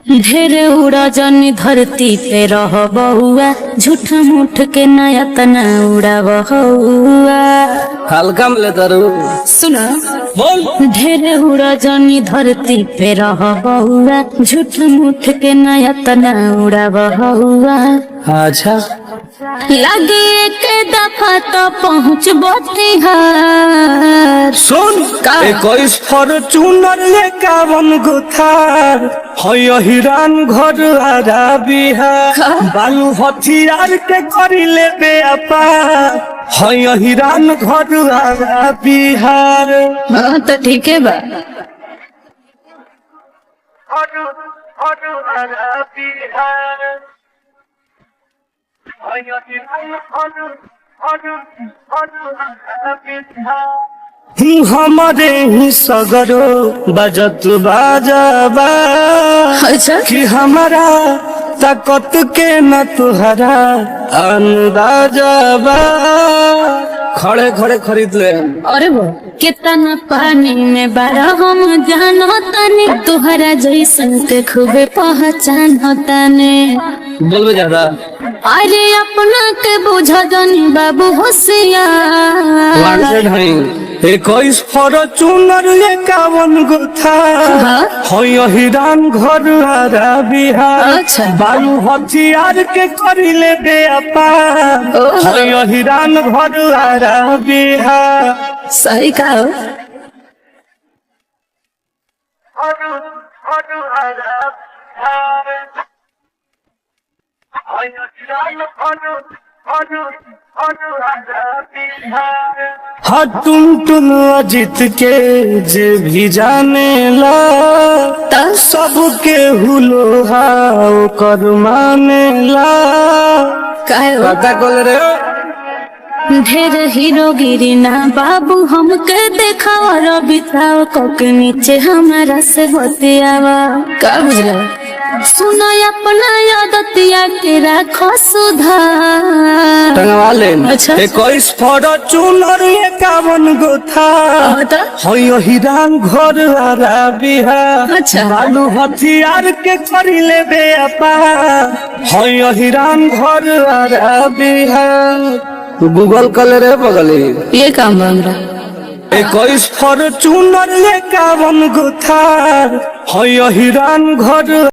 ढेर उड़ा जनी धरती पे रह बहुआ, झूठ मूठ के नया तना उड़ा बहुआ। हल्का में ले तारू सुना बोल। ढेर उड़ा जनी धरती पे रह बहुआ, झूठ मूठ के नया तना उड़ा बहुआ। अच्छा लगे एक दफा तो पहुँच बिहार। सुन का? 21 फॉर्च्यूनर ले कावन गुथार हिरान घर आरा बिहार का? बालू हथियार के करी ले व्यापार हिरान घर आरा बिहार। हाँ तो ठीक है बा। हमारे ही सगरो बजत बाजाबा अच्छा कि हमारा ताकत के न तुहरा अंदाजाबा। खड़े खड़े खरीद ले। अरे वो कितना पानी में बारा हम जान होताने, तुहरा जैसन के खूबे पहचान होताने। बोलबे ज्यादा अरे अपना के बुझा जानी बाबू होशियार। 21 फॉर्च्यूनर ले कावन गुथा हाँ? हिरान घर आरा बिहार। अच्छा। बालू हथियार के करी ले व्यापार ओहो। हिरान घर आरा बिहार। सही कहो। तुम अजित के जे भी जाने ला तब सबके हुलो हाओ कर माने ला। कहो पता कल रे ढेर हीरोगिरी ना बाबू हमके देखा और बिताओ कोक नीचे हमारा से बतियावा। का बुझला सुनो अपना आदतिया के राखो सुधार। टंगवा ले। अच्छा। 21 फॉर्च्यूनर ले कावन गुथा तो हिरान घर आरा बिहार। अच्छा। बालू हथियार के करी ले व्यापार हिरान घर आरा बिहार। गूगल कल रे बगली ये काम बन रहा। 21 फॉर्च्यूनर ले कावन गुथार हिरान घर